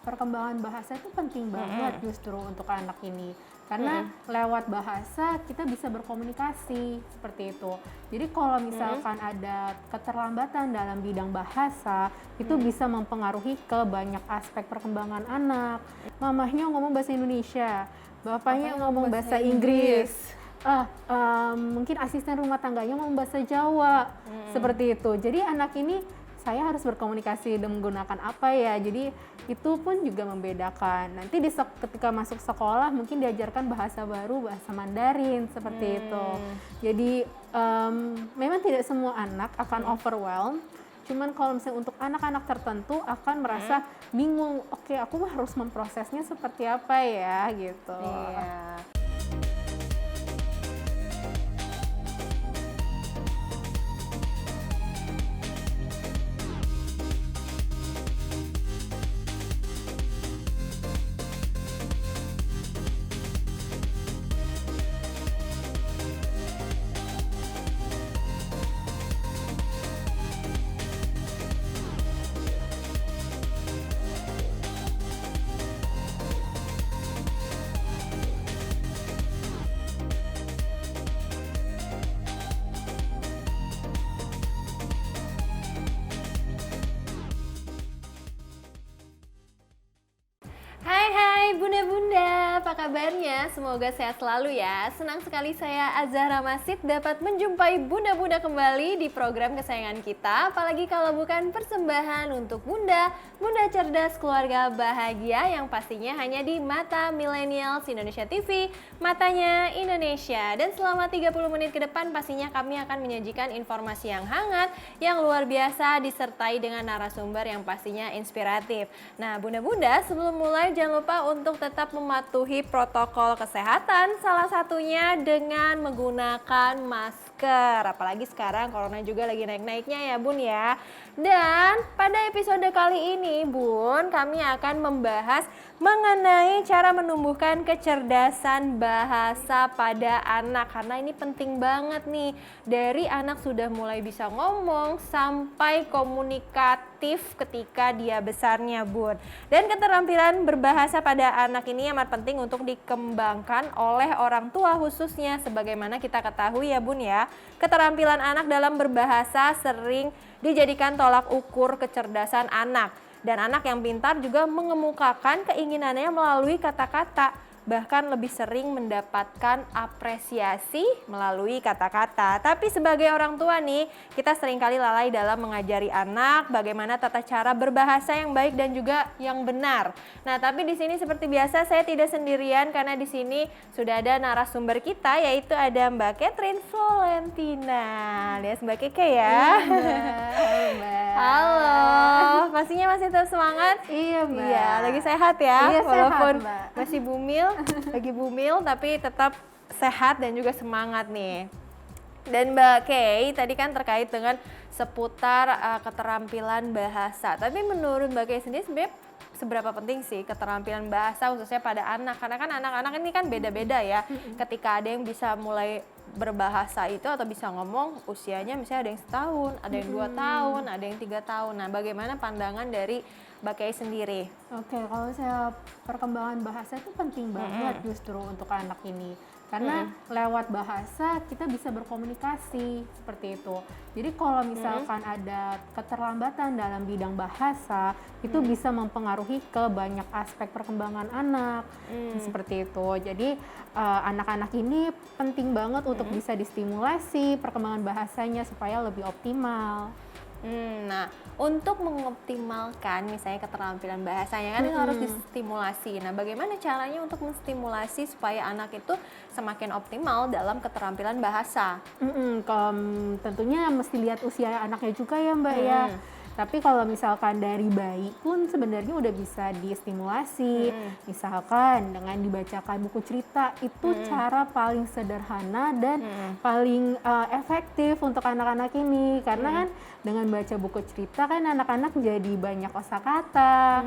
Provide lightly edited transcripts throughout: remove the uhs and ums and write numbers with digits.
perkembangan bahasa itu penting banget justru untuk anak ini. Karena lewat bahasa kita bisa berkomunikasi seperti itu. Jadi kalau misalkan ada keterlambatan dalam bidang bahasa, itu bisa mempengaruhi ke banyak aspek perkembangan anak. Mamahnya ngomong bahasa Indonesia, bapaknya ngomong bahasa Inggris. Mungkin asisten rumah tangganya ngomong bahasa Jawa, seperti itu. Jadi anak ini saya harus berkomunikasi dan menggunakan apa ya, jadi itu pun juga membedakan. Nanti ketika masuk sekolah mungkin diajarkan bahasa baru, bahasa Mandarin, seperti itu. Jadi memang tidak semua anak akan overwhelm, cuman kalau misalnya untuk anak-anak tertentu akan merasa bingung, oke aku harus memprosesnya seperti apa ya, gitu. Iya. Hai bunda-bunda, apa kabarnya? Semoga sehat selalu ya. Senang sekali saya Azahra Masid dapat menjumpai bunda-bunda kembali di program kesayangan kita. Apalagi kalau bukan persembahan untuk bunda cerdas keluarga bahagia yang pastinya hanya di Mata Millennials Indonesia TV, Matanya Indonesia. Dan selama 30 menit ke depan pastinya kami akan menyajikan informasi yang hangat, yang luar biasa disertai dengan narasumber yang pastinya inspiratif. Nah bunda-bunda, sebelum mulai jangan lupa untuk tetap mematuhi protokol kesehatan, salah satunya dengan menggunakan masker. Apalagi sekarang corona juga lagi naik-naiknya ya bun ya. Dan pada episode kali ini bun, kami akan membahas mengenai cara menumbuhkan kecerdasan bahasa pada anak. Karena ini penting banget nih, dari anak sudah mulai bisa ngomong sampai komunikatif ketika dia besarnya bun. Dan keterampilan berbahasa pada anak ini amat penting untuk dikembangkan oleh orang tua khususnya. Sebagaimana kita ketahui ya bun ya, keterampilan anak dalam berbahasa sering dijadikan tolak ukur kecerdasan anak. Dan anak yang pintar juga mengemukakan keinginannya melalui kata-kata, bahkan lebih sering mendapatkan apresiasi melalui kata-kata. Tapi sebagai orang tua nih, kita seringkali lalai dalam mengajari anak bagaimana tata cara berbahasa yang baik dan juga yang benar. Nah, tapi di sini seperti biasa saya tidak sendirian karena di sini sudah ada narasumber kita, yaitu ada Mbak Catherine Florentina, alias Mbak Keke ya. Halo Mbak. Halo, pastinya masih tetap semangat? Iya Mbak. Iya, lagi sehat ya, Iya, walaupun sehat, Mbak. masih bumil, lagi bumil tapi tetap sehat dan juga semangat nih. Dan Mbak Kay tadi kan terkait dengan seputar keterampilan bahasa. Tapi menurut Mbak Kay sendiri sebenarnya seberapa penting sih keterampilan bahasa khususnya pada anak? Karena kan anak-anak ini kan beda-beda ya. Ketika ada yang bisa mulai berbahasa itu atau bisa ngomong usianya misalnya ada yang setahun, ada yang 2 tahun, ada yang 3 tahun. Nah, bagaimana pandangan dari Mbak Kay sendiri? Oke, kalau saya perkembangan bahasa itu penting banget justru untuk anak ini. Karena lewat bahasa kita bisa berkomunikasi seperti itu. Jadi kalau misalkan ada keterlambatan dalam bidang bahasa, itu bisa mempengaruhi ke banyak aspek perkembangan anak, seperti itu. Jadi anak-anak ini penting banget untuk bisa distimulasi perkembangan bahasanya supaya lebih optimal. Nah, untuk mengoptimalkan misalnya keterampilan bahasanya kan itu harus distimulasi. Nah, bagaimana caranya untuk menstimulasi supaya anak itu semakin optimal dalam keterampilan bahasa? Tentunya mesti lihat usia anaknya juga ya Mbak ya. Tapi kalau misalkan dari bayi pun sebenarnya udah bisa distimulasi. Misalkan dengan dibacakan buku cerita, itu cara paling sederhana dan paling efektif untuk anak-anak ini. Karena kan dengan baca buku cerita kan anak-anak jadi banyak kosakata.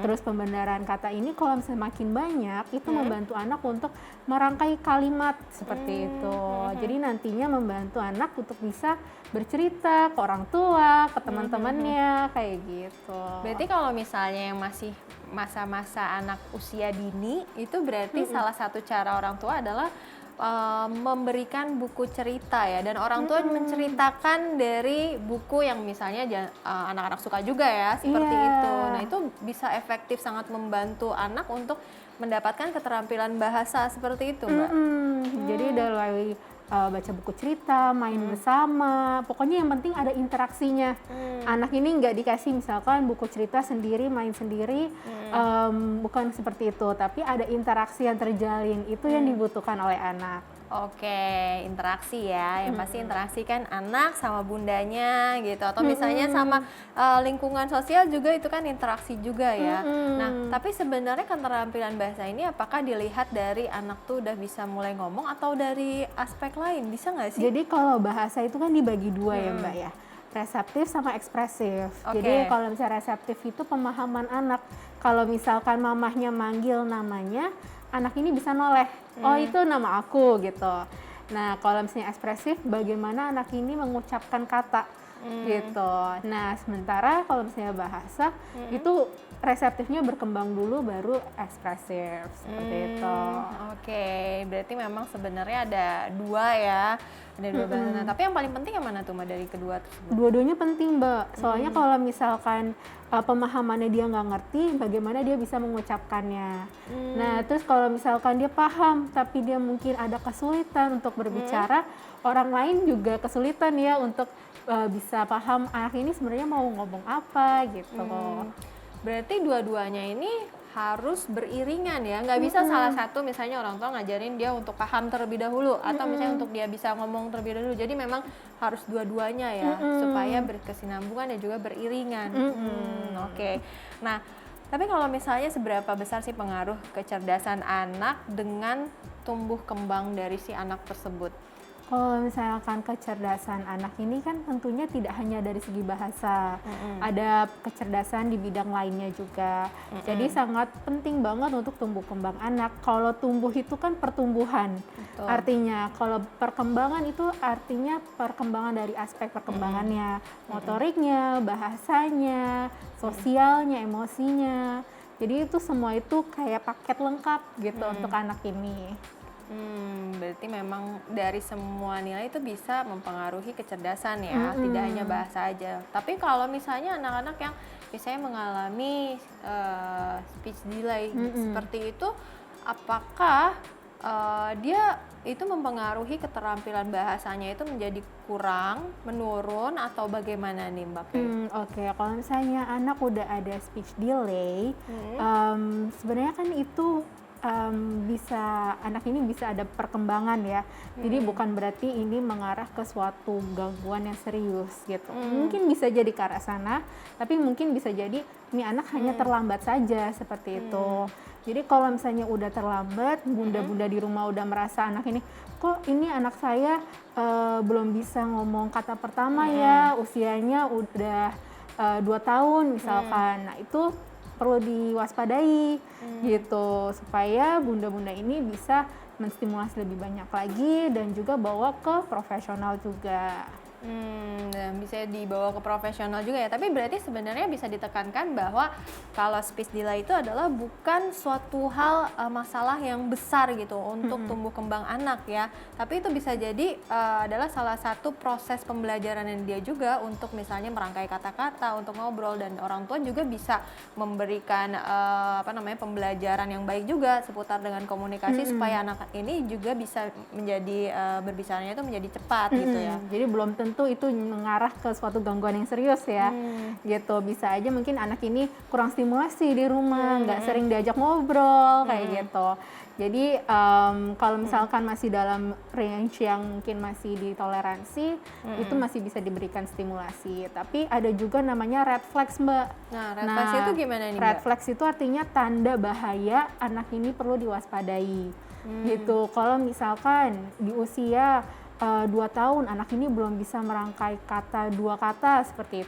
Terus pembenaran kata ini kalau misalnya makin banyak, itu membantu anak untuk merangkai kalimat seperti itu. Jadi nantinya membantu anak untuk bisa bercerita ke orang tua, ke teman-temannya, kayak gitu. Berarti kalau misalnya yang masih masa-masa anak usia dini, itu berarti salah satu cara orang tua adalah memberikan buku cerita ya, dan orang tua menceritakan dari buku yang misalnya anak-anak suka juga ya, seperti itu. Nah itu bisa efektif, sangat membantu anak untuk mendapatkan keterampilan bahasa seperti itu, Mbak. Jadi dari baca buku cerita, main bersama, pokoknya yang penting ada interaksinya. Anak ini nggak dikasih misalkan buku cerita sendiri, main sendiri, bukan seperti itu, tapi ada interaksi yang terjalin, itu yang dibutuhkan oleh anak. Oke, interaksi ya, yang pasti interaksi kan anak sama bundanya gitu, atau misalnya sama lingkungan sosial juga, itu kan interaksi juga ya. Nah, tapi sebenarnya keterampilan bahasa ini apakah dilihat dari anak tuh udah bisa mulai ngomong atau dari aspek lain, bisa nggak sih? Jadi kalau bahasa itu kan dibagi dua ya Mbak ya, reseptif sama ekspresif. Jadi kalau misalnya reseptif itu pemahaman anak, kalau misalkan mamahnya manggil namanya, anak ini bisa noleh, oh itu nama aku gitu. Nah kalau misalnya ekspresif, bagaimana anak ini mengucapkan kata gitu. Nah sementara kalau misalnya bahasa itu reseptifnya berkembang dulu baru ekspresif, seperti itu. Oke, berarti memang sebenarnya ada dua ya, ada dua bahasa. Nah, tapi yang paling penting yang mana tuh Mbak dari kedua tersebut? Dua-duanya penting Mbak, soalnya kalau misalkan pemahamannya dia nggak ngerti, bagaimana dia bisa mengucapkannya. Nah terus kalau misalkan dia paham, tapi dia mungkin ada kesulitan untuk berbicara, orang lain juga kesulitan ya untuk bisa paham anak ini sebenarnya mau ngomong apa gitu. Berarti dua-duanya ini harus beriringan ya, nggak bisa salah satu misalnya orang tua ngajarin dia untuk paham terlebih dahulu, atau misalnya untuk dia bisa ngomong terlebih dahulu. Jadi memang harus dua-duanya ya, supaya berkesinambungan dan juga beriringan. Oke. Nah, tapi kalau misalnya seberapa besar sih pengaruh kecerdasan anak dengan tumbuh kembang dari si anak tersebut? Kalau misalkan kecerdasan anak ini kan tentunya tidak hanya dari segi bahasa, ada kecerdasan di bidang lainnya juga. Jadi sangat penting banget untuk tumbuh kembang anak. Kalau tumbuh itu kan pertumbuhan, artinya kalau perkembangan itu artinya perkembangan dari aspek perkembangannya, motoriknya, bahasanya, sosialnya, emosinya. Jadi itu semua itu kayak paket lengkap gitu untuk anak ini. Berarti memang dari semua nilai itu bisa mempengaruhi kecerdasan ya, tidak hanya bahasa aja. Tapi kalau misalnya anak-anak yang misalnya mengalami speech delay seperti itu, apakah dia itu mempengaruhi keterampilan bahasanya itu menjadi kurang, menurun, atau bagaimana nih Mbak? Oke, kalau misalnya anak udah ada speech delay, sebenarnya kan itu bisa, anak ini bisa ada perkembangan ya. Jadi bukan berarti ini mengarah ke suatu gangguan yang serius gitu. Mungkin bisa jadi ke arah sana, tapi mungkin bisa jadi ini anak hanya terlambat saja seperti itu. Jadi kalau misalnya udah terlambat, bunda-bunda di rumah udah merasa anak ini, kok ini anak saya belum bisa ngomong kata pertama ya, usianya udah 2 tahun misalkan. Nah itu perlu diwaspadai gitu, supaya bunda-bunda ini bisa menstimulasi lebih banyak lagi dan juga bawa ke profesional juga. Dan bisa dibawa ke profesional juga ya. Tapi berarti sebenarnya bisa ditekankan bahwa kalau speech delay itu adalah bukan suatu hal masalah yang besar gitu untuk tumbuh kembang anak ya. Tapi itu bisa jadi adalah salah satu proses pembelajaran dia juga untuk misalnya merangkai kata-kata, untuk ngobrol, dan orang tua juga bisa memberikan pembelajaran yang baik juga seputar dengan komunikasi supaya anak ini juga bisa menjadi berbicaranya itu menjadi cepat gitu ya. Jadi belum tentu itu mengarah ke suatu gangguan yang serius ya, gitu. Bisa aja mungkin anak ini kurang stimulasi di rumah, nggak sering diajak ngobrol kayak gitu. Jadi kalau misalkan masih dalam range yang mungkin masih ditoleransi, itu masih bisa diberikan stimulasi. Tapi ada juga namanya red flags Mbak. Nah, red flags itu gimana nih Mbak? Red flags itu artinya tanda bahaya, anak ini perlu diwaspadai. Gitu. Kalau misalkan di usia 2 tahun anak ini belum bisa merangkai kata 2 kata seperti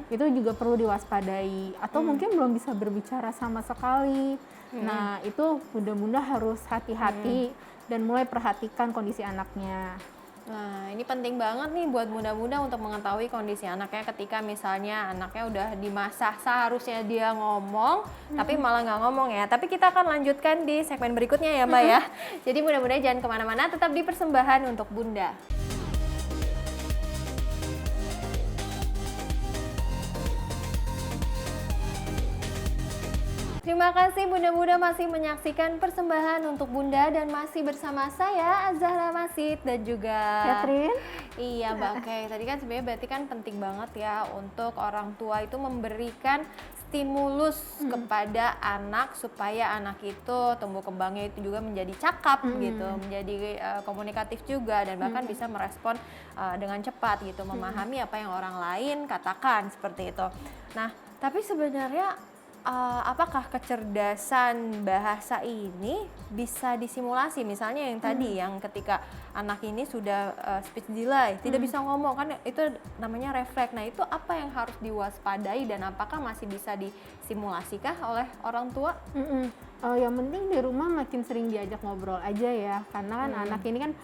itu juga perlu diwaspadai, atau mungkin belum bisa berbicara sama sekali. Nah itu bunda-bunda harus hati-hati dan mulai perhatikan kondisi anaknya. Nah, ini penting banget nih buat bunda-bunda untuk mengetahui kondisi anaknya ketika misalnya anaknya udah di masa seharusnya dia ngomong, tapi malah nggak ngomong ya. Tapi kita akan lanjutkan di segmen berikutnya ya Mbak ya. Jadi bunda-bunda jangan kemana-mana, tetap di Persembahan untuk Bunda. Terima kasih bunda-bunda masih menyaksikan Persembahan untuk Bunda dan masih bersama saya Azahra Masid dan juga Catherine? Iya Mbak Kay, tadi kan sebenarnya berarti kan penting banget ya untuk orang tua itu memberikan stimulus kepada anak supaya anak itu tumbuh kembangnya itu juga menjadi cakap gitu, menjadi komunikatif juga dan bahkan bisa merespon dengan cepat gitu, memahami apa yang orang lain katakan seperti itu. Nah, tapi sebenarnya apakah kecerdasan bahasa ini bisa disimulasi? Misalnya yang tadi yang ketika anak ini sudah speech delay, tidak bisa ngomong kan itu namanya refleks. Nah, itu apa yang harus diwaspadai dan apakah masih bisa disimulasikah oleh orang tua? Yang penting di rumah makin sering diajak ngobrol aja ya, karena kan anak ini kan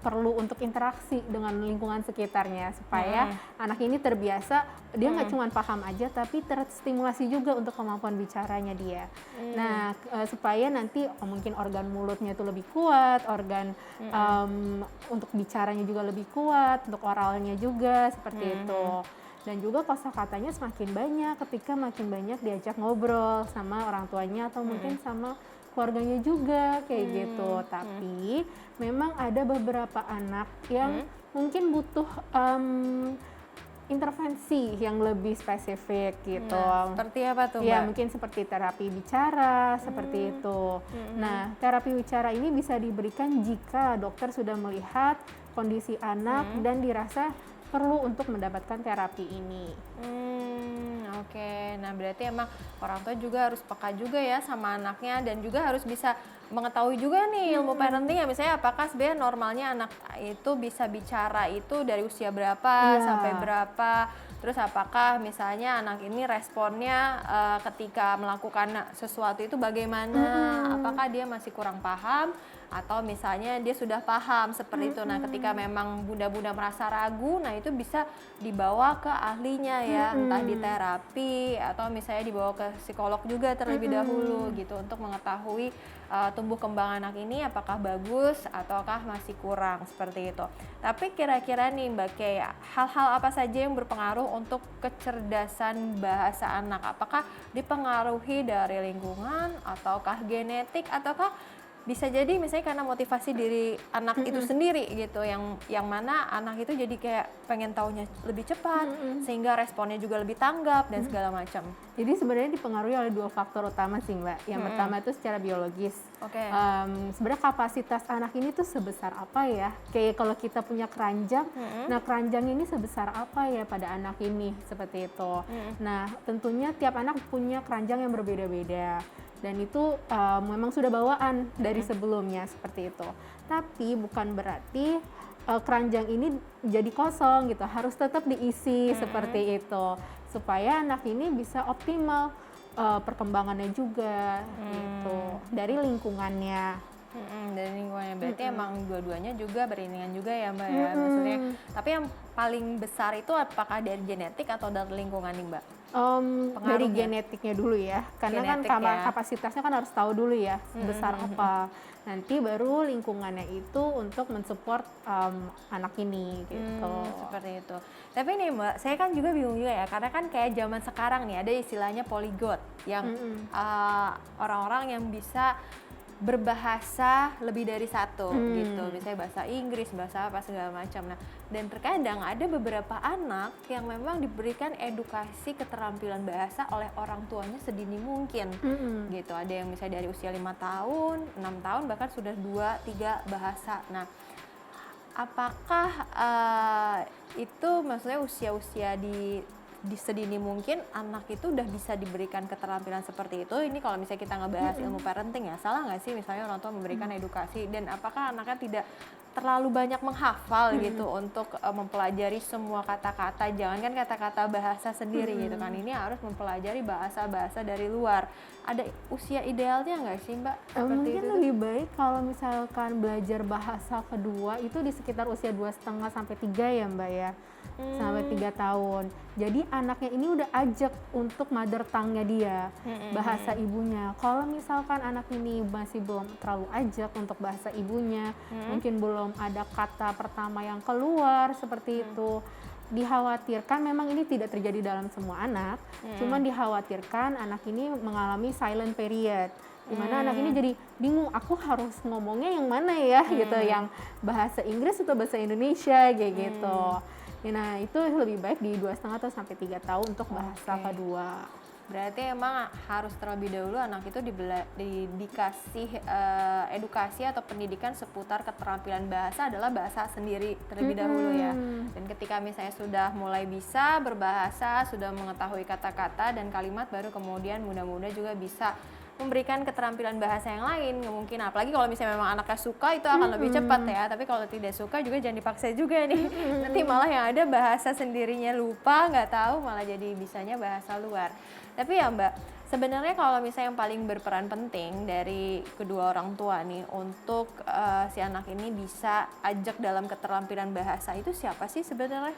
perlu untuk interaksi dengan lingkungan sekitarnya supaya anak ini terbiasa, dia nggak cuma paham aja tapi terstimulasi juga untuk kemampuan bicaranya dia. Nah, supaya nanti mungkin organ mulutnya itu lebih kuat, organ untuk bicaranya juga lebih kuat, untuk oralnya juga seperti itu. Dan juga kosakatanya semakin banyak ketika makin banyak diajak ngobrol sama orang tuanya atau mungkin sama keluarganya juga kayak gitu. Tapi memang ada beberapa anak yang mungkin butuh intervensi yang lebih spesifik gitu. Nah, seperti apa tuh Mbak? Ya mungkin seperti terapi bicara, seperti itu. Nah, terapi bicara ini bisa diberikan jika dokter sudah melihat kondisi anak dan dirasa perlu untuk mendapatkan terapi ini. Oke, nah berarti emang orang tua juga harus peka juga ya sama anaknya dan juga harus bisa mengetahui juga nih ilmu parenting ya, misalnya apakah sebenarnya normalnya anak itu bisa bicara itu dari usia berapa sampai berapa, terus apakah misalnya anak ini responnya ketika melakukan sesuatu itu bagaimana, apakah dia masih kurang paham atau misalnya dia sudah paham seperti itu. Nah, ketika memang bunda-bunda merasa ragu, nah itu bisa dibawa ke ahlinya ya, entah di terapi atau misalnya dibawa ke psikolog juga terlebih dahulu gitu untuk mengetahui tumbuh kembang anak ini apakah bagus ataukah masih kurang seperti itu. Tapi kira-kira nih Mbak Kay, hal-hal apa saja yang berpengaruh untuk kecerdasan bahasa anak? Apakah dipengaruhi dari lingkungan ataukah genetik ataukah bisa jadi misalnya karena motivasi diri anak itu sendiri gitu, yang mana anak itu jadi kayak pengen taunya lebih cepat sehingga responnya juga lebih tanggap dan segala macam. Jadi sebenarnya dipengaruhi oleh dua faktor utama sih Mbak. Yang pertama itu secara biologis. Sebenarnya kapasitas anak ini tuh sebesar apa ya? Kayak kalau kita punya keranjang, nah keranjang ini sebesar apa ya pada anak ini, seperti itu. Nah tentunya tiap anak punya keranjang yang berbeda-beda. Dan itu memang sudah bawaan dari sebelumnya seperti itu. Tapi bukan berarti keranjang ini jadi kosong gitu, harus tetap diisi seperti itu supaya anak ini bisa optimal perkembangannya juga gitu dari lingkungannya. Dari lingkungannya berarti emang dua-duanya juga beriringan juga ya Mbak ya, maksudnya. Tapi yang paling besar itu apakah dari genetik atau dari lingkungan nih Mbak? Dari genetiknya dulu ya, karena Genetik kan ya. kapasitasnya kan harus tahu dulu ya sebesar apa. Nanti baru lingkungannya itu untuk mensupport anak ini gitu. Seperti itu. Tapi nih Mbak, saya kan juga bingung juga ya, karena kan kayak zaman sekarang nih ada istilahnya polyglot yang orang-orang yang bisa berbahasa lebih dari satu gitu, misalnya bahasa Inggris, bahasa apa segala macam. Nah, dan terkadang ada beberapa anak yang memang diberikan edukasi keterampilan bahasa oleh orang tuanya sedini mungkin gitu. Ada yang misalnya dari usia 5 tahun, 6 tahun bahkan sudah 2-3 bahasa. Nah, apakah itu maksudnya usia-usia di sedini mungkin anak itu udah bisa diberikan keterampilan seperti itu? Ini kalau misalnya kita ngebahas ilmu parenting ya, salah nggak sih misalnya orang tua memberikan edukasi, dan apakah anaknya tidak terlalu banyak menghafal gitu untuk mempelajari semua kata-kata. Jangankan kata-kata bahasa sendiri gitu kan, ini harus mempelajari bahasa-bahasa dari luar. Ada usia idealnya nggak sih Mbak? Seperti Mungkin itu lebih baik kalau misalkan belajar bahasa kedua itu di sekitar usia 2,5 sampai 3 ya Mbak ya. Sampai 3 tahun. Jadi anaknya ini udah ajak untuk mother tongue-nya dia, bahasa ibunya. Kalau misalkan anak ini masih belum terlalu ajak untuk bahasa ibunya, mungkin belum ada kata pertama yang keluar seperti itu, dikhawatirkan, memang ini tidak terjadi dalam semua anak, cuman dikhawatirkan anak ini mengalami silent period, dimana anak ini jadi bingung, aku harus ngomongnya yang mana ya gitu, yang bahasa Inggris atau bahasa Indonesia kayak gitu. Nah itu lebih baik di 2,5 atau sampai 3 tahun untuk bahasa kedua. Berarti emang harus terlebih dahulu anak itu dikasih edukasi atau pendidikan seputar keterampilan bahasa adalah bahasa sendiri terlebih dahulu ya. Dan ketika misalnya sudah mulai bisa berbahasa, sudah mengetahui kata-kata dan kalimat, baru kemudian mudah-mudahan juga bisa memberikan keterampilan bahasa yang lain. Mungkin apalagi kalau misalnya memang anaknya suka, itu akan lebih cepat ya. Tapi kalau tidak suka juga jangan dipaksa juga nih. Nanti malah yang ada bahasa sendirinya lupa, nggak tahu, malah jadi bisanya bahasa luar. Tapi ya Mbak, sebenarnya kalau misalnya yang paling berperan penting dari kedua orang tua nih untuk si anak ini bisa ajak dalam keterampilan bahasa, itu siapa sih sebenarnya?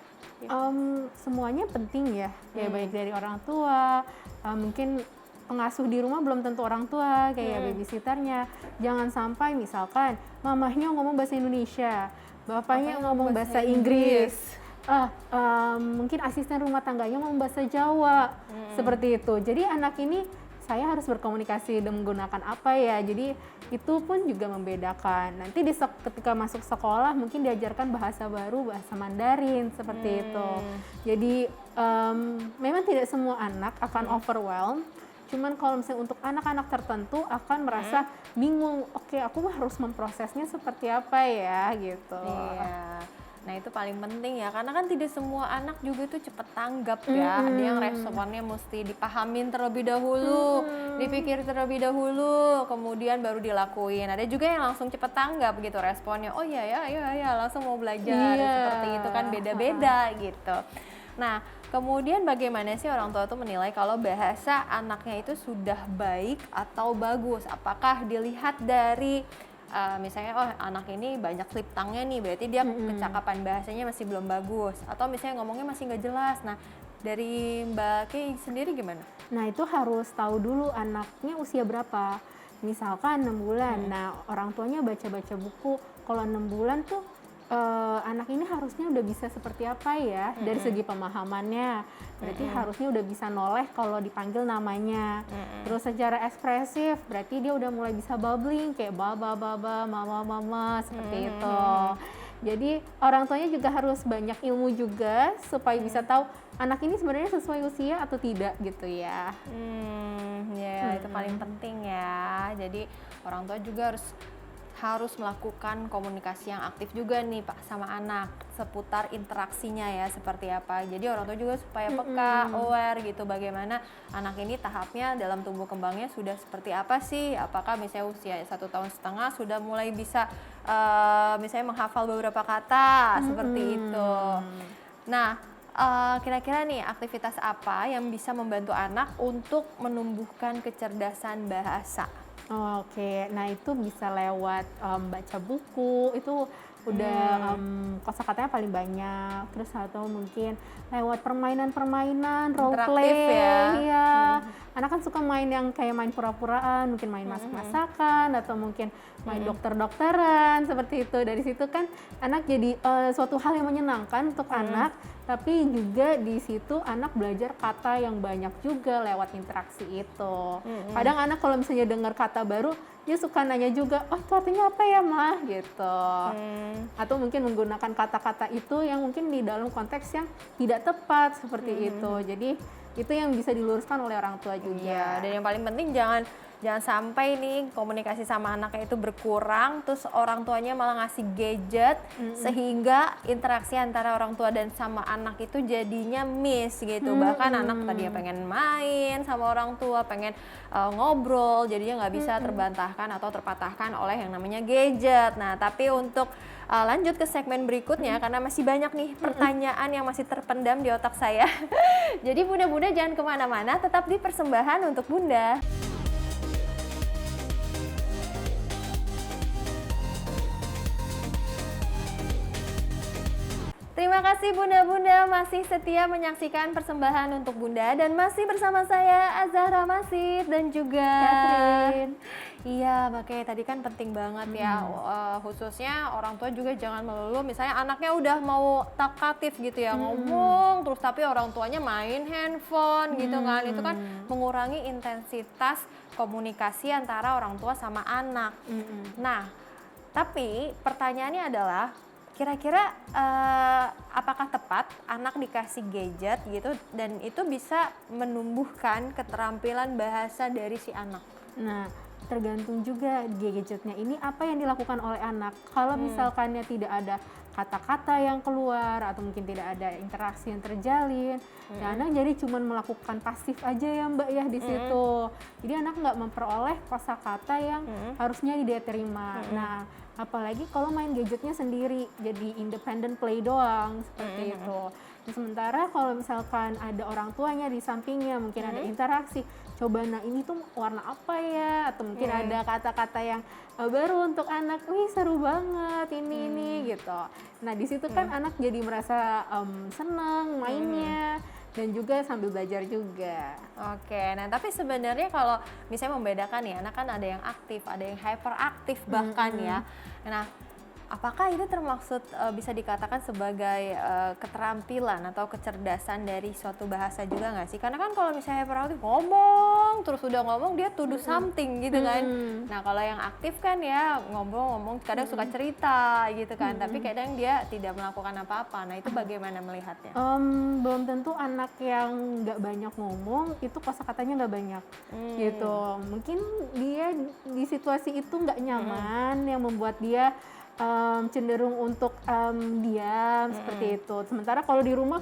Semuanya penting ya, baik dari orang tua, mungkin pengasuh di rumah belum tentu orang tua, kayak babysitternya. Jangan sampai misalkan mamahnya ngomong bahasa Indonesia, bapaknya ngomong bahasa Inggris. Mungkin asisten rumah tangganya ngomong bahasa Jawa, seperti itu. Jadi anak ini saya harus berkomunikasi dan menggunakan apa ya, jadi itu pun juga membedakan. Nanti ketika masuk sekolah mungkin diajarkan bahasa baru, bahasa Mandarin, seperti itu. Jadi memang tidak semua anak akan overwhelmed. Cuman kalau misalnya untuk anak-anak tertentu akan merasa bingung, oke, aku harus memprosesnya seperti apa ya gitu. Iya. Nah itu paling penting ya, karena kan tidak semua anak juga tuh cepet tanggap ya. Ada yang responnya mesti dipahamin terlebih dahulu, dipikir terlebih dahulu, kemudian baru dilakuin. Ada juga yang langsung cepet tanggap gitu responnya, oh iya ya langsung mau belajar. Seperti itu kan beda-beda gitu. Nah, kemudian bagaimana sih orang tua tuh menilai kalau bahasa anaknya itu sudah baik atau bagus? Apakah dilihat dari misalnya, oh anak ini banyak slip tongue-nya nih, berarti dia pencakapan bahasanya masih belum bagus. Atau misalnya ngomongnya masih nggak jelas. Nah, dari Mbak Kay sendiri gimana? Nah itu harus tahu dulu anaknya usia berapa. Misalkan 6 bulan, nah orang tuanya baca-baca buku, kalau 6 bulan tuh anak ini harusnya udah bisa seperti apa ya dari segi pemahamannya, berarti harusnya udah bisa noleh kalau dipanggil namanya. Terus secara ekspresif berarti dia udah mulai bisa babbling kayak baba, mama, seperti itu. Jadi orang tuanya juga harus banyak ilmu juga supaya bisa tahu anak ini sebenarnya sesuai usia atau tidak gitu ya. Ya itu paling penting ya. Jadi orang tua juga harus melakukan komunikasi yang aktif juga nih Pak sama anak seputar interaksinya ya seperti apa. Jadi orang tua juga supaya peka, aware gitu bagaimana anak ini tahapnya dalam tumbuh kembangnya sudah seperti apa sih. Apakah misalnya usia 1,5 tahun sudah mulai bisa misalnya menghafal beberapa kata seperti itu. Nah, kira-kira nih aktivitas apa yang bisa membantu anak untuk menumbuhkan kecerdasan bahasa? Oke, nah itu bisa lewat baca buku, itu udah kosakatanya paling banyak. Terus atau mungkin lewat permainan-permainan, role play ya. Anak kan suka main yang kayak main pura-puraan, mungkin main masak-masakan atau mungkin main dokter-dokteran seperti itu. Dari situ kan anak jadi suatu hal yang menyenangkan untuk anak, tapi juga di situ anak belajar kata yang banyak juga lewat interaksi itu. Kadang anak kalau misalnya dengar kata baru, dia suka nanya juga, oh itu artinya apa ya mah gitu. Atau mungkin menggunakan kata-kata itu yang mungkin di dalam konteks yang tidak tepat seperti itu. Jadi itu yang bisa diluruskan oleh orang tua juga. Dan yang paling penting jangan Jangan sampai nih komunikasi sama anaknya itu berkurang, terus orang tuanya malah ngasih gadget, sehingga interaksi antara orang tua dan sama anak itu jadinya miss gitu. Bahkan anak tadinya pengen main sama orang tua, pengen ngobrol, jadinya nggak bisa terbantahkan atau terpatahkan oleh yang namanya gadget. Nah, tapi untuk lanjut ke segmen berikutnya, karena masih banyak nih pertanyaan yang masih terpendam di otak saya. Jadi bunda-bunda jangan kemana-mana, tetap di persembahan untuk Bunda. Terima kasih bunda-bunda masih setia menyaksikan persembahan untuk Bunda dan masih bersama saya Azahra Masid dan juga Catherine. Iya, makanya tadi kan penting banget ya, khususnya orang tua juga jangan melulu misalnya anaknya udah mau talkatif gitu ya, ngomong terus tapi orang tuanya main handphone gitu kan, itu kan mengurangi intensitas komunikasi antara orang tua sama anak. Nah, tapi pertanyaannya adalah kira-kira apakah tepat anak dikasih gadget gitu dan itu bisa menumbuhkan keterampilan bahasa dari si anak? Nah, tergantung juga gadgetnya ini apa yang dilakukan oleh anak. Kalau misalkannya tidak ada kata-kata yang keluar atau mungkin tidak ada interaksi yang terjalin, ya anak jadi cuma melakukan pasif aja ya Mbak ya di situ. Jadi anak nggak memperoleh kosakata yang harusnya dia terima. Nah, apalagi kalau main gadgetnya sendiri, jadi independent play doang seperti itu. Nah, sementara kalau misalkan ada orang tuanya di sampingnya, mungkin ada interaksi, coba nah ini tuh warna apa ya, atau mungkin ada kata-kata yang baru untuk anak, wih seru banget ini gitu. Nah di situ kan anak jadi merasa senang mainnya dan juga sambil belajar juga. Oke, nah tapi sebenarnya kalau misalnya membedakan ya, anak kan ada yang aktif, ada yang hyperaktif bahkan ya. Nah, apakah itu termaksud bisa dikatakan sebagai keterampilan atau kecerdasan dari suatu bahasa juga nggak sih? Karena kan kalau misalnya hyperaktif ngomong, terus udah ngomong dia to do something gitu kan. Nah kalau yang aktif kan ya ngomong-ngomong, kadang suka cerita gitu kan, tapi kadang dia tidak melakukan apa-apa. Nah itu bagaimana melihatnya? Belum tentu anak yang nggak banyak ngomong itu kosakatanya nggak banyak gitu. Mungkin dia di situasi itu nggak nyaman yang membuat dia cenderung untuk diam seperti itu. Sementara kalau di rumah,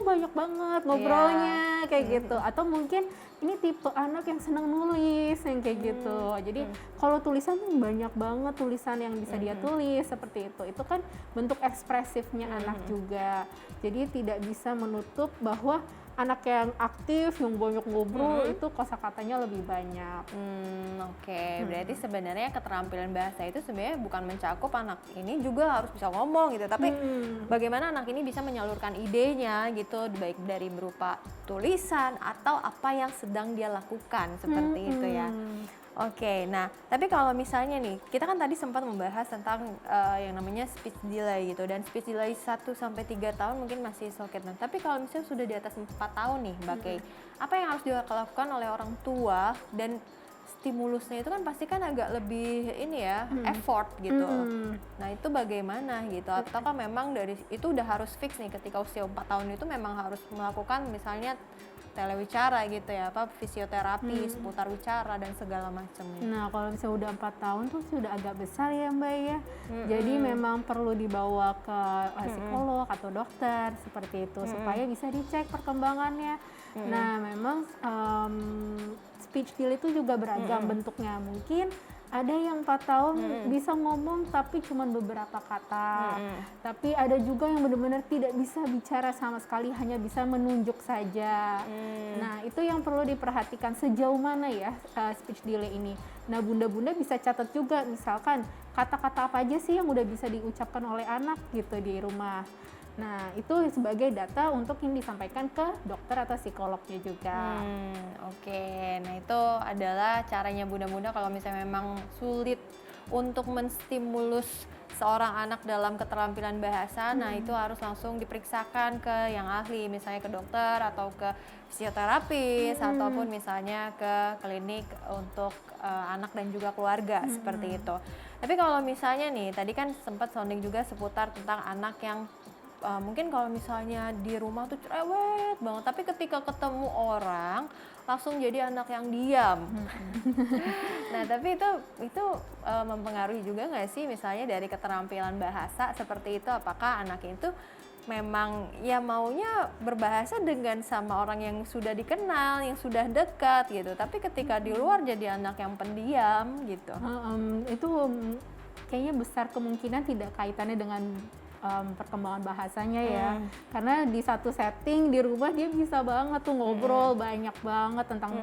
banyak banget ngobrolnya kayak gitu. Atau mungkin ini tipe anak yang senang nulis yang kayak gitu. Jadi kalau tulisan tuh banyak banget tulisan yang bisa dia tulis seperti itu. Itu kan bentuk ekspresifnya anak juga. Jadi tidak bisa menutup bahwa anak yang aktif, yang banyak ngobrol itu kosakatanya lebih banyak. Oke, berarti sebenarnya keterampilan bahasa itu sebenarnya bukan mencakup anak ini juga harus bisa ngomong gitu, tapi bagaimana anak ini bisa menyalurkan idenya gitu, baik dari berupa tulisan atau apa yang sedang dia lakukan seperti itu ya. Oke, nah tapi kalau misalnya nih, kita kan tadi sempat membahas tentang yang namanya speech delay gitu, dan speech delay 1-3 tahun mungkin masih oke. Nah, tapi kalau misalnya sudah di atas 4 tahun nih Mbak Kay, apa yang harus dilakukan oleh orang tua dan stimulusnya itu kan pasti kan agak lebih ini ya, effort gitu. Nah itu bagaimana gitu, ataukah memang dari itu udah harus fix nih ketika usia 4 tahun itu memang harus melakukan misalnya telewicara gitu ya, apa fisioterapi seputar wicara dan segala macamnya. Nah, kalau misalnya udah 4 tahun tuh sudah agak besar ya Mbak ya. Jadi memang perlu dibawa ke psikolog atau dokter seperti itu supaya bisa dicek perkembangannya. Nah, memang speech delay itu juga beragam bentuknya. Mungkin ada yang 4 tahun bisa ngomong tapi cuma beberapa kata. Tapi ada juga yang benar-benar tidak bisa bicara sama sekali, hanya bisa menunjuk saja. Nah, itu yang perlu diperhatikan sejauh mana ya speech delay ini. Nah, bunda-bunda bisa catat juga misalkan kata-kata apa aja sih yang udah bisa diucapkan oleh anak gitu di rumah. Nah, itu sebagai data untuk yang disampaikan ke dokter atau psikolognya juga. Oke, nah itu adalah caranya bunda-bunda kalau misalnya memang sulit untuk menstimulus seorang anak dalam keterampilan bahasa, nah itu harus langsung diperiksakan ke yang ahli, misalnya ke dokter atau ke fisioterapis ataupun misalnya ke klinik untuk anak dan juga keluarga seperti itu. Tapi kalau misalnya nih, tadi kan sempat sounding juga seputar tentang anak yang mungkin kalau misalnya di rumah tuh cerewet banget, tapi ketika ketemu orang langsung jadi anak yang diam. Nah, tapi itu mempengaruhi juga nggak sih misalnya dari keterampilan bahasa seperti itu? Apakah anak itu memang ya maunya berbahasa dengan sama orang yang sudah dikenal, yang sudah dekat gitu, tapi ketika di luar jadi anak yang pendiam gitu? Itu kayaknya besar kemungkinan tidak kaitannya dengan perkembangan bahasanya ya, karena di satu setting di rumah dia bisa banget tuh ngobrol banyak banget tentang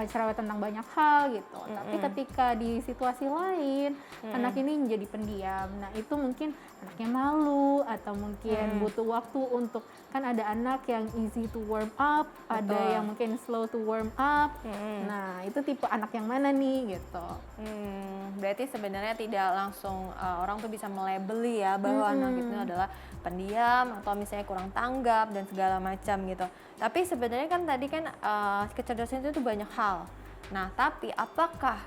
cerewet tentang banyak hal gitu. Tapi ketika di situasi lain anak ini menjadi pendiam, nah itu mungkin anaknya malu atau mungkin butuh waktu untuk, kan ada anak yang easy to warm up, ada yang mungkin slow to warm up. Nah itu tipe anak yang mana nih gitu. Berarti sebenarnya tidak langsung orang tuh bisa melabeli ya bahwa anak itu adalah pendiam atau misalnya kurang tanggap dan segala macam gitu. Tapi sebenarnya kan tadi kan kecerdasan itu banyak hal. Nah, tapi apakah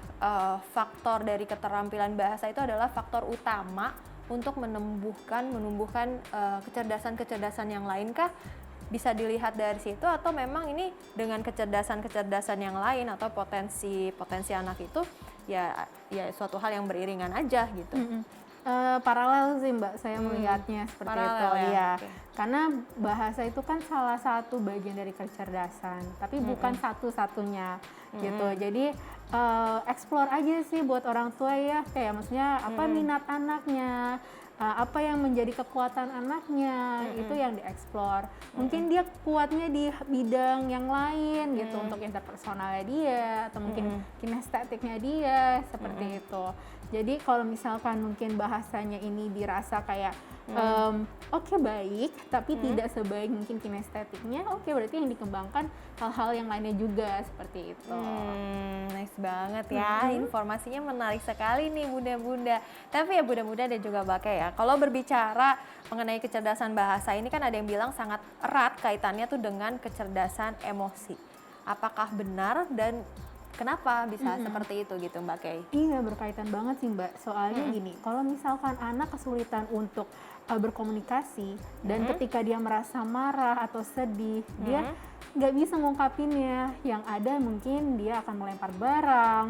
faktor dari keterampilan bahasa itu adalah faktor utama untuk menumbuhkan kecerdasan-kecerdasan yang lain kah? Bisa dilihat dari situ, atau memang ini dengan kecerdasan-kecerdasan yang lain atau potensi anak itu ya suatu hal yang beriringan aja gitu. Paralel sih Mbak, saya melihatnya seperti Paralel itu ya. ya. Karena bahasa itu kan salah satu bagian dari kecerdasan, tapi bukan satu-satunya gitu. Jadi explore aja sih buat orang tua ya, kayak maksudnya apa minat anaknya, apa yang menjadi kekuatan anaknya, itu yang dieksplor. Mungkin dia kuatnya di bidang yang lain gitu, untuk interpersonalnya dia atau mungkin kinestetiknya dia, seperti itu. Jadi kalau misalkan mungkin bahasanya ini dirasa kayak oke, baik, tapi tidak sebaik mungkin kinestetiknya, oke, berarti yang dikembangkan hal-hal yang lainnya juga, seperti itu. Nice banget ya, informasinya menarik sekali nih Bunda-Bunda. Tapi ya Bunda-Bunda dan juga Mbak Kay ya, kalau berbicara mengenai kecerdasan bahasa ini kan ada yang bilang sangat erat kaitannya tuh dengan kecerdasan emosi. Apakah benar dan kenapa bisa seperti itu gitu Mbak Kay? Iya, berkaitan banget sih Mbak. Soalnya gini, kalau misalkan anak kesulitan untuk berkomunikasi dan ketika dia merasa marah atau sedih, dia nggak bisa ngungkapinnya. Yang ada mungkin dia akan melempar barang.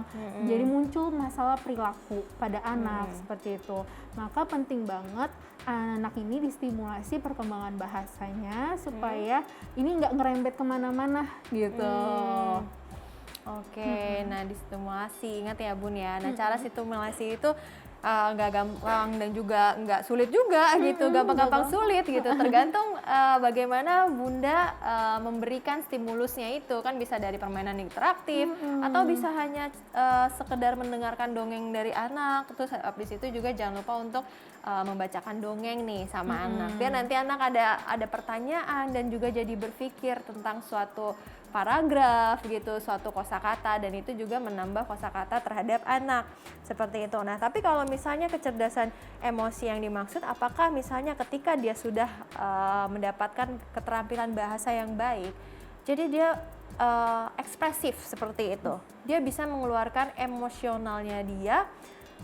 Jadi muncul masalah perilaku pada anak seperti itu. Maka penting banget anak ini distimulasi perkembangan bahasanya supaya ini nggak ngerembet kemana-mana gitu. Oke, nah distimulasi, ingat ya Bun ya. Nah cara stimulasi itu nggak gampang dan juga nggak sulit juga gitu, gampang-gampang sulit gitu. Tergantung bagaimana Bunda memberikan stimulusnya itu, kan bisa dari permainan interaktif atau bisa hanya sekedar mendengarkan dongeng dari anak. Terus habis itu juga jangan lupa untuk membacakan dongeng nih sama anak. Biar nanti anak ada pertanyaan dan juga jadi berpikir tentang suatu paragraf gitu, suatu kosakata, dan itu juga menambah kosakata terhadap anak seperti itu. Nah, tapi kalau misalnya kecerdasan emosi yang dimaksud, apakah misalnya ketika dia sudah mendapatkan keterampilan bahasa yang baik, jadi dia ekspresif seperti itu, dia bisa mengeluarkan emosionalnya dia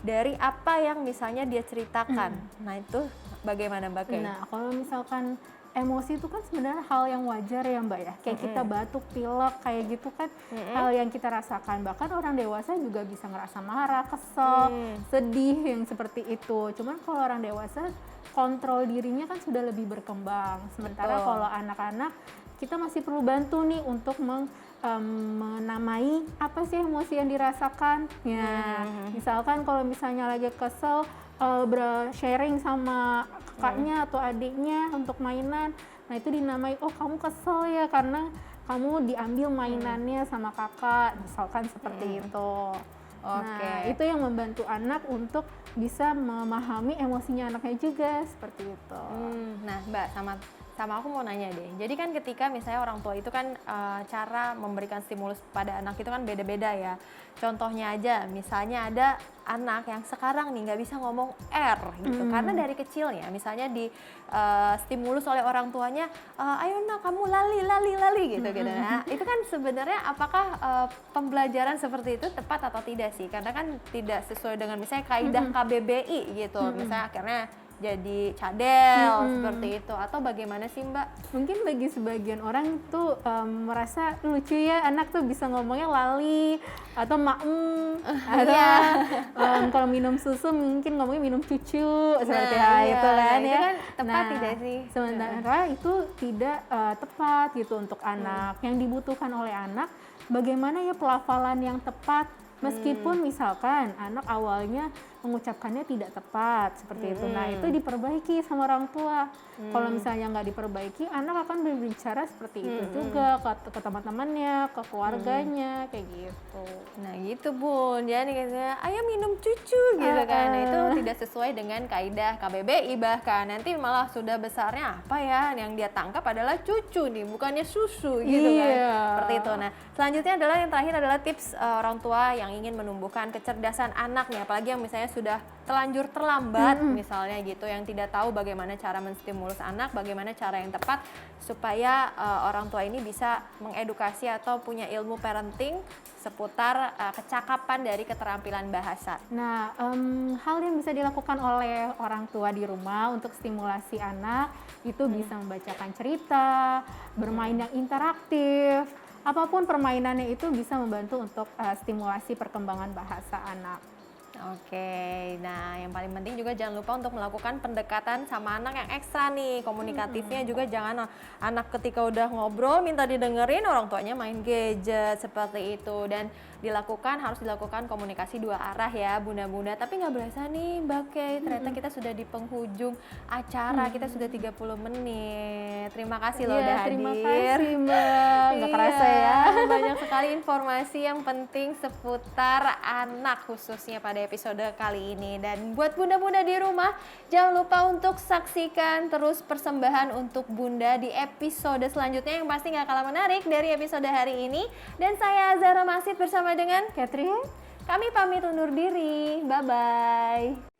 dari apa yang misalnya dia ceritakan. Nah, itu bagaimana Mbak Kay? Nah, kalau misalkan emosi itu kan sebenarnya hal yang wajar ya Mbak ya, kayak kita batuk, pilek, kayak gitu kan hal yang kita rasakan. Bahkan orang dewasa juga bisa ngerasa marah, kesel, sedih yang seperti itu. Cuman kalau orang dewasa kontrol dirinya kan sudah lebih berkembang. Sementara kalau anak-anak kita masih perlu bantu nih untuk menamai apa sih emosi yang dirasakan. Ya, misalkan kalau misalnya lagi kesel, sharing sama kakaknya atau adiknya untuk mainan, nah itu dinamai, oh kamu kesel ya karena kamu diambil mainannya sama kakak, misalkan seperti itu. Nah itu yang membantu anak untuk bisa memahami emosinya anaknya juga, seperti itu. Nah Mbak, sama aku mau nanya deh, jadi kan ketika misalnya orang tua itu kan cara memberikan stimulus pada anak itu kan beda-beda ya. Contohnya aja, misalnya ada anak yang sekarang nih nggak bisa ngomong R gitu, karena dari kecilnya misalnya di stimulus oleh orang tuanya, ayo nak kamu lali gitu. Nah itu kan sebenarnya apakah pembelajaran seperti itu tepat atau tidak sih? Karena kan tidak sesuai dengan misalnya kaidah KBBI gitu, misalnya akhirnya jadi cadel seperti itu, atau bagaimana sih Mbak? Mungkin bagi sebagian orang tuh merasa lucu ya anak tuh bisa ngomongnya lali atau atau kalau minum susu mungkin ngomongnya minum cucu seperti itu kan itu ya. kan tepat tidak sih? Sementara itu tidak tepat gitu untuk anak. Yang dibutuhkan oleh anak bagaimana ya pelafalan yang tepat. Meskipun misalkan anak awalnya mengucapkannya tidak tepat seperti itu, nah itu diperbaiki sama orang tua. Kalau misalnya nggak diperbaiki, anak akan berbicara seperti itu juga ke teman-temannya, ke keluarganya, kayak gitu. Nah gitu Bun, jadi katanya ayo minum cucu gitu kan. Nah, itu tidak sesuai dengan kaidah KBBI, bahkan nanti malah sudah besarnya apa ya yang dia tangkap adalah cucu nih, bukannya susu gitu kan. Seperti itu. Nah selanjutnya adalah yang terakhir adalah tips orang tua yang ingin menumbuhkan kecerdasan anak nih, apalagi yang misalnya sudah terlanjur terlambat misalnya gitu, yang tidak tahu bagaimana cara menstimulus anak, bagaimana cara yang tepat supaya orang tua ini bisa mengedukasi atau punya ilmu parenting seputar kecakapan dari keterampilan bahasa. Nah, hal yang bisa dilakukan oleh orang tua di rumah untuk stimulasi anak itu bisa membacakan cerita, bermain yang interaktif, apapun permainannya itu bisa membantu untuk stimulasi perkembangan bahasa anak. Oke, nah yang paling penting juga jangan lupa untuk melakukan pendekatan sama anak yang ekstra nih, komunikatifnya juga jangan anak ketika udah ngobrol minta didengerin orang tuanya main gadget seperti itu, dan harus dilakukan komunikasi dua arah ya bunda-bunda. Tapi nggak berasa nih Mbak Kay, ternyata kita sudah di penghujung acara, kita sudah 30 menit. Terima kasih loh udah hadir. Terima kasih Mbak, nggak kerasa ya. Banyak sekali informasi yang penting seputar anak khususnya pada episode kali ini. Dan buat bunda-bunda di rumah, jangan lupa untuk saksikan terus persembahan untuk bunda di episode selanjutnya yang pasti nggak kalah menarik dari episode hari ini. Dan saya Zahra Masid bersama dengan Catherine, kami pamit undur diri. Bye-bye.